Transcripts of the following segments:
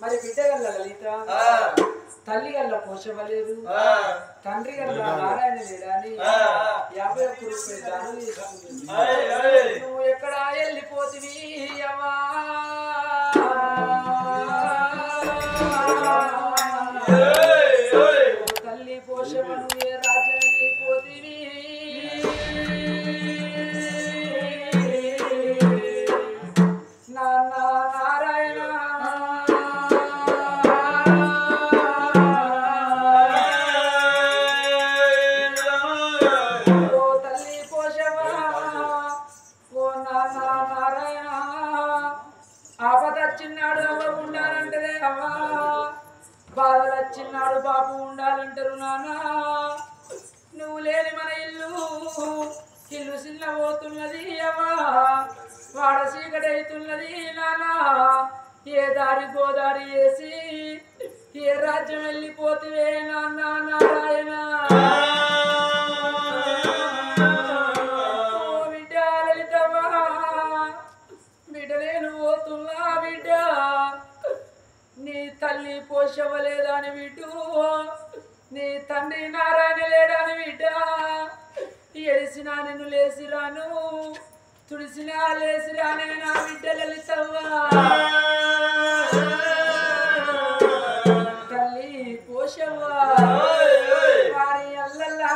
మరి బిడ్డ గల్ల లలిత తల్లి గల్ల పోషవలేదు తండ్రి గల్ల నారాయణ లేడని 51 రూపాయలు దానం చేసుకుంటుంది. నువ్వు ఎక్కడ వెళ్ళిపోతివి అమ్మా తల్లి పోషవను ఏ రాజ్యం వెళ్ళిపోతివి నాన్న నారాయణ ఆపదచ్చిన్నాడు అవ్వ ఉండాలంటదే అవ్వ బాధలచ్చిన్నాడు బాబు ఉండాలంటారు నాన్న నువ్వు లేని మన ఇల్లు చిన్న పోతున్నది అవ్వ వాడ చీకటి అవుతున్నది నాన్న ఏ దారి గోదారి వేసి ఏ రాజ్యం వెళ్ళిపోతువే నాన్న నారాయణ బిడ్డలేను పోతున్నా బిడ్డ నీ తల్లి పోషవలేదని బిడ్డు నీ తండ్రి నారాయణ లేడని బిడ్డ ఎడిసినా నిన్ను లేసిరాను తుడిసినా లేసిరానే నా బిడ్డ లలితవ్వా తల్లి పోషవ్వా వారి అల్లల్లా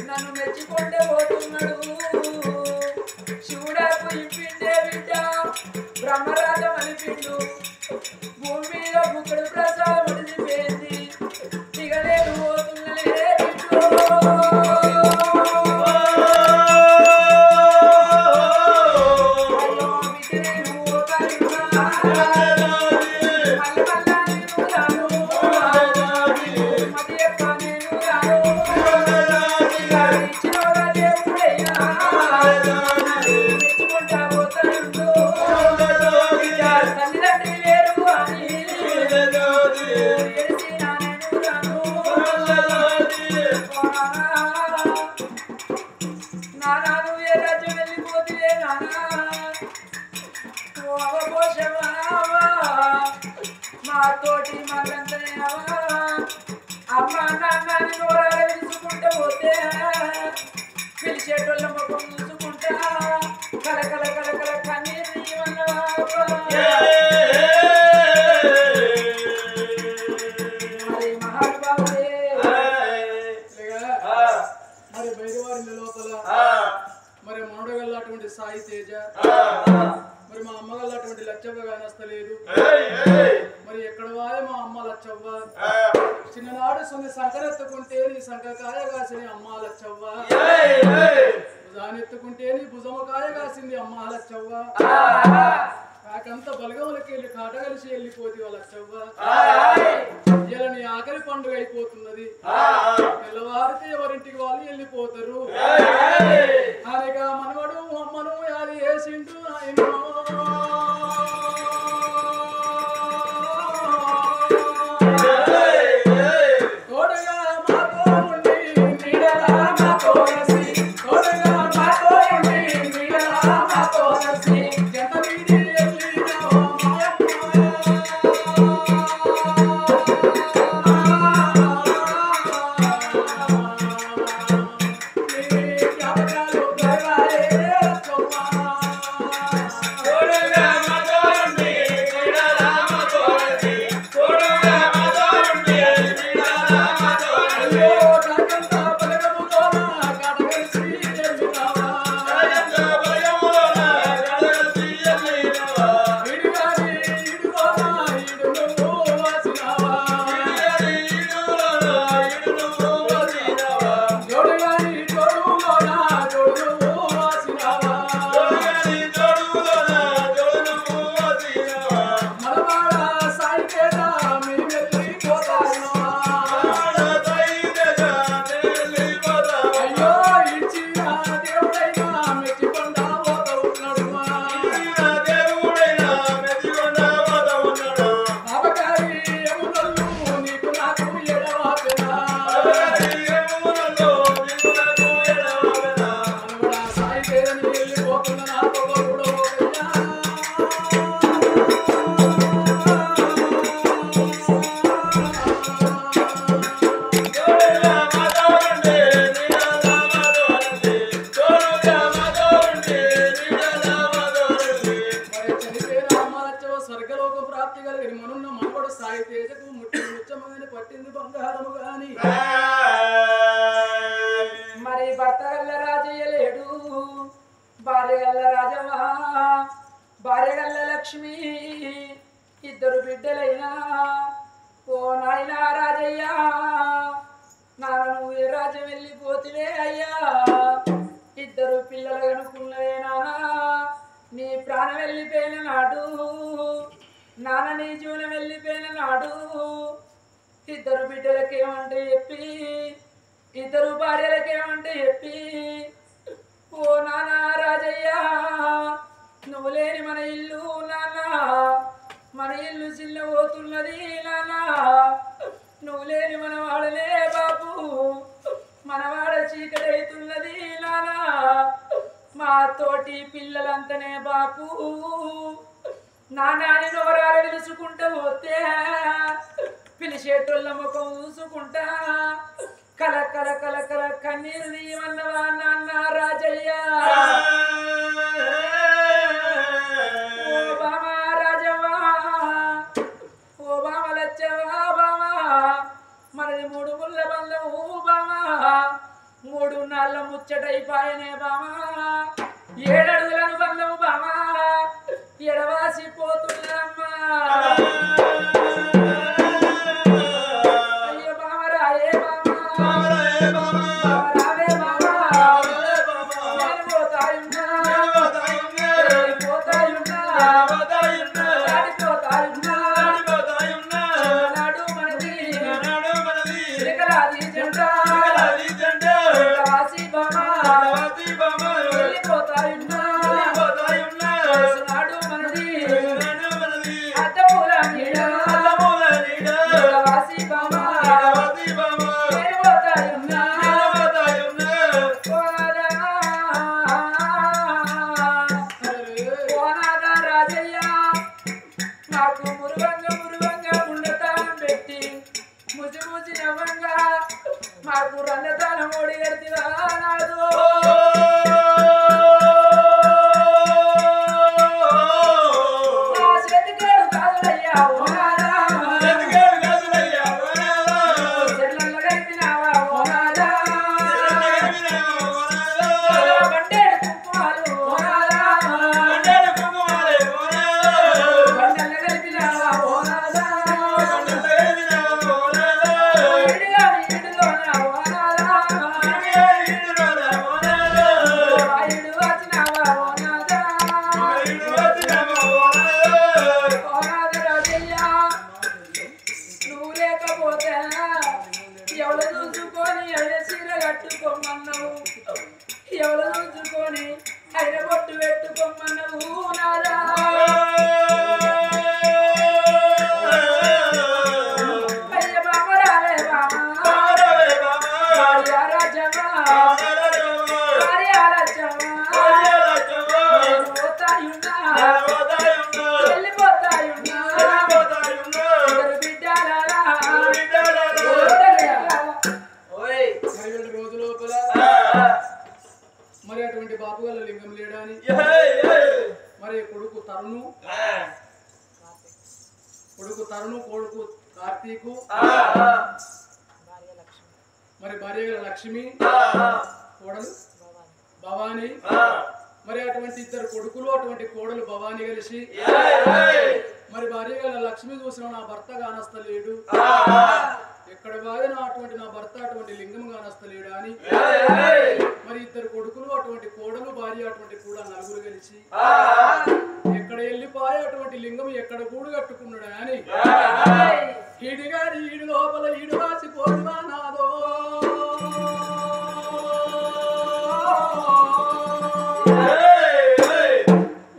నన్ను మెచ్చికొండే పోతున్నాడు శివుడాకు ఇంపిండే బిడ్డ బ్రహ్మరాజం అనిపిండు భూమి మీద బుక్కడు ప్రసాదం ఉడిసిపోయింది దిగలేదు పోతున్నలే తోటి మాకంతనే అమ్మ నాన్నని నోరాలు విసుకుంటూ పోతే పిలిచేటోళ్ళ ముఖం చూసుకుంటా కలకల కలకల కన్నీరు మరి మహానుభావుడే మరి బయటవారి లోపల మరి మనోడగల్లాటువంటి సాయి తేజ మరి మా అమ్మగల్లాటువంటి లచ్చవ్వ కానస్తలేదు మరి ఎక్కడ వాడే మా అమ్మ లచ్చవ్వ చిన్ననాడు సొంత సంకరెత్తుకుంటే నీ సంకకాయ కాసింది అమ్మ లచ్చవ్వ భుజానెత్తుకుంటే నీ భుజమకాయ కాసింది అమ్మ లచ్చవ్వ కాకంత బలగములకి వెళ్ళి కాట కలిసి వెళ్ళిపోతే లచ్చవ్వ ఇలా నీ ఆఖరి పండుగ అయిపోతున్నది తెల్లవారితే ఎవరింటికి వాళ్ళు వెళ్ళిపోతారు అనగా మనవడు అమ్మను అది వేసిండు నాయనో Hola, మరి భర్త గల్ల రాజయ్యలేడు భార్య గల్ల రాజవా భార్య గల్ల లక్ష్మి ఇద్దరు బిడ్డలైనా ఓ నాయనా రాజయ్య నాన్న నువ్వు ఏ రాజ్యం వెళ్ళిపోతులే అయ్యా ఇద్దరు పిల్లలు కనుక్కున్నవే నాన్న నీ ప్రాణం వెళ్ళిపోయిన నాడు నాన్న నీ జీవనం వెళ్ళిపోయిన నాడు ఇద్దరు బిడ్డలకేమంటే చెప్పి ఇద్దరు భార్యలకేమంటే చెప్పి ఓ నాన్న రాజయ్య నువ్వు లేని మన ఇల్లు నాన్న మన ఇల్లు చిన్న పోతున్నది నాన్న నువ్వు లేని మన వాడలే బాబు మన వాడ చీకటైతున్నది నాన్న మా తోటి పిల్లలంతనే బాపు నాన్నని నోరాలు పిలుచుకుంటూ పోతే పిలిచేటోళ్ళ ముఖం చూసుకుంటా కల కల కల కల కన్నీరు తీయమన్నవా నాన్న రాజయ్య ఓ బామా రాజవ్వా ఓ బామ లచ్చవా బామా మనది మూడు ముళ్ళ బంధము బామా మూడు నాళ్ళ ముచ్చటైపాయనే బామా ఏడడుగులను బంధము బామా ఎడవాసిపోతున్నమ్మా మాకు రంగతానం ఓడి ఎడతివా నాదో మరి భార్య గల లక్ష్మి కోడలు భవాని మరి అటువంటి ఇద్దరు కొడుకులు అటువంటి కోడలు భవాని కలిసి మరి భార్య గల లక్ష్మి చూసిన నా భర్త కానస్తలేడు ఎక్కడ బాగా అటువంటి నా భర్త అటువంటి లింగం కానస్తలేడు అని మరి ఇద్దరు కొడుకులు అటువంటి కోడలు భార్య అటువంటి కూడా నలుగురు కలిసి ఎక్కడ వెళ్ళిపోయే అటువంటి లింగం ఎక్కడ గూడు కట్టుకున్నాడు అని ఈడుగాడి ఈడు లోపల ఈడు రాసిపోతున్నా నాదో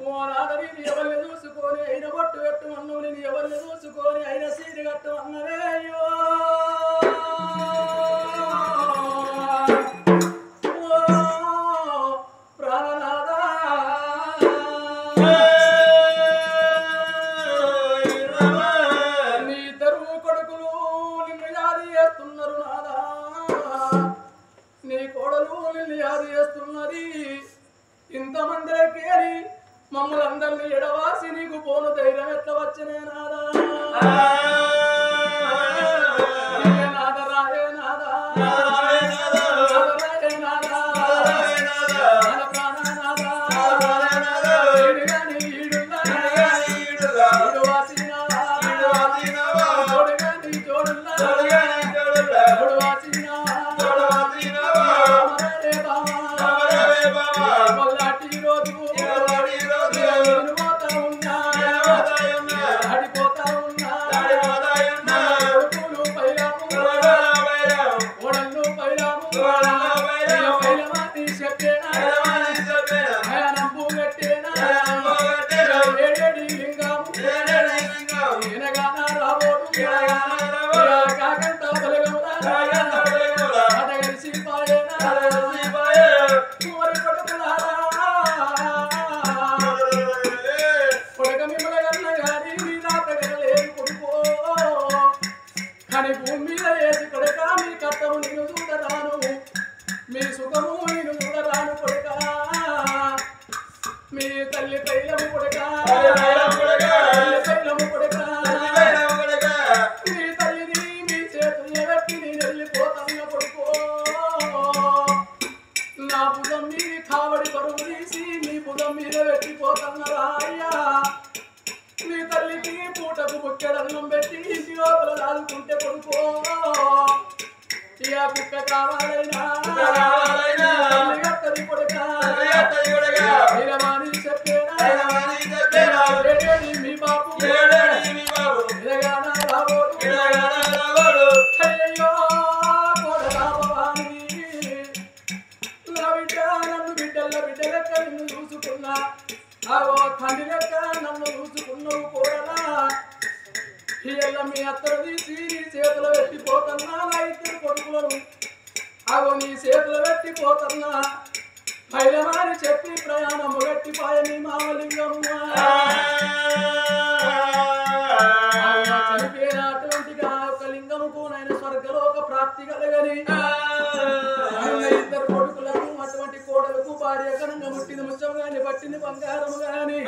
ఓ నాదని ఎవరిని చూసుకొని అయిన బొట్టు కట్టమన్నావు నేను ఎవరిని చూసుకొని అయిన సీటు కట్టమన్నవే అయ్యో ఇంతమందికేరి మమ్మల్ని అందరినీ ఎడవాసి నీకు పోను ధైర్యం ఎట్లా వచ్చనే నాదా కానీ భూమి మీద వేసి కొడక మీ కట్టము నేను చూడరాను మీ సుఖము నేను చూడరాను కొడక మీ తల్లి పైలము కొడక పైలము కొడక మీ తల్లిని మీ చేతులు పెట్టి నేను వెళ్ళిపోతాను కొడుకో నా భుజం మీద కావడి పరువు తీసి మీ భుజం మీద పెట్టిపోతున్నారా అయ్యా మీ తల్లికి పూటకు బుక్కెడన్నం పెట్టి ఇంటి లోపల రాదుకుంటే కొడుకో ఇక కుక్క కావాలైనా తల్లి కొడుక చెప్పేనా మీ బాబు అయ్యో నా బిడ్డ నన్ను బిడ్డ లెక్క నిన్ను చూసుకున్నా అవో తండ్రి లెక్క నన్ను చూసుకున్నావు కూడలా ఇయ్యల్ల మీ అత్తరు తీసి నీ చేతులు పెట్టిపోతున్నా నా ఇద్దరు కొడుకులను అవో నీ చేతులు పెట్టిపోతున్నా పైలమాని చెప్పి ప్రయాణము గట్టిపాయ నీ మామలింగమ్మ చనిపోయినటువంటి ఒక లింగముకు నేను స్వర్గలోక ప్రాప్తి కలగని ఇద్దరు కొడుకులకు అటువంటి కోడలకు భార్య కనంగా ముట్టిన ముచ్చం గాని పట్టింది బంగారము గాని